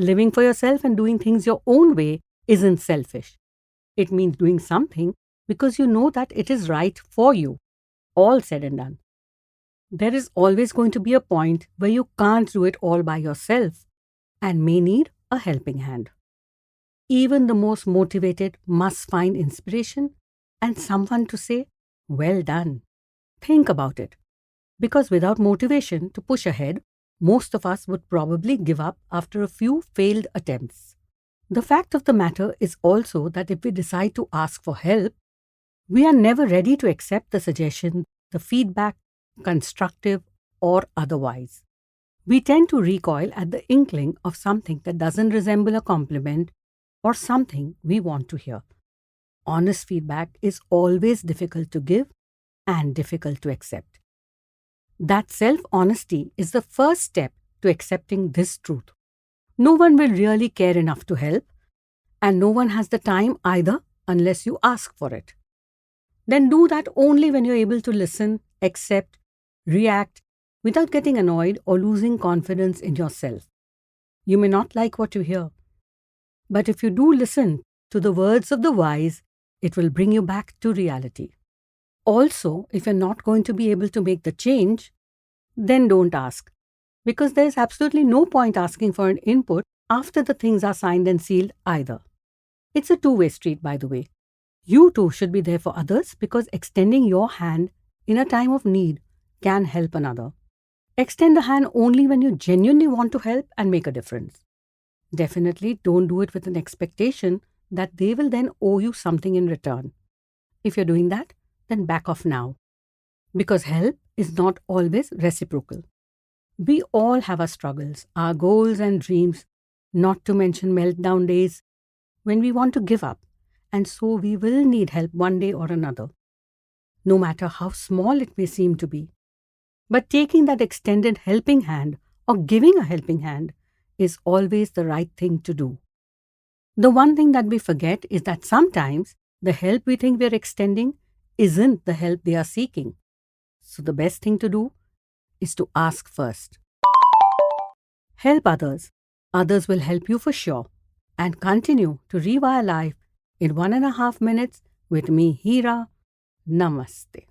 Living for yourself and doing things your own way isn't selfish. It means doing something because you know that it is right for you. All said and done. There is always going to be a point where you can't do it all by yourself and may need a helping hand. Even the most motivated must find inspiration and someone to say, "Well done." Think about it. Because without motivation to push ahead, most of us would probably give up after a few failed attempts. The fact of the matter is also that if we decide to ask for help, we are never ready to accept the suggestion, the feedback, constructive or otherwise. We tend to recoil at the inkling of something that doesn't resemble a compliment or something we want to hear. Honest feedback is always difficult to give and difficult to accept. That self-honesty is the first step to accepting this truth. No one will really care enough to help, and no one has the time either unless you ask for it. Then do that only when you're able to listen, accept, react without getting annoyed or losing confidence in yourself. You may not like what you hear, but if you do listen to the words of the wise, it will bring you back to reality. Also, if you're not going to be able to make the change, then don't ask, because there is absolutely no point asking for an input after the things are signed and sealed either. It's a two-way street, by the way. You too should be there for others because extending your hand in a time of need can help another. Extend a hand only when you genuinely want to help and make a difference. Definitely don't do it with an expectation that they will then owe you something in return. If you're doing that, then back off now. Because help is not always reciprocal. We all have our struggles, our goals and dreams, not to mention meltdown days when we want to give up, and so we will need help one day or another, no matter how small it may seem to be. But taking that extended helping hand or giving a helping hand is always the right thing to do. The one thing that we forget is that sometimes the help we think we're extending isn't the help they are seeking. So the best thing to do is to ask first. Help others. Others will help you for sure. And continue to rewire life in 1.5 minutes with me, Hira. Namaste.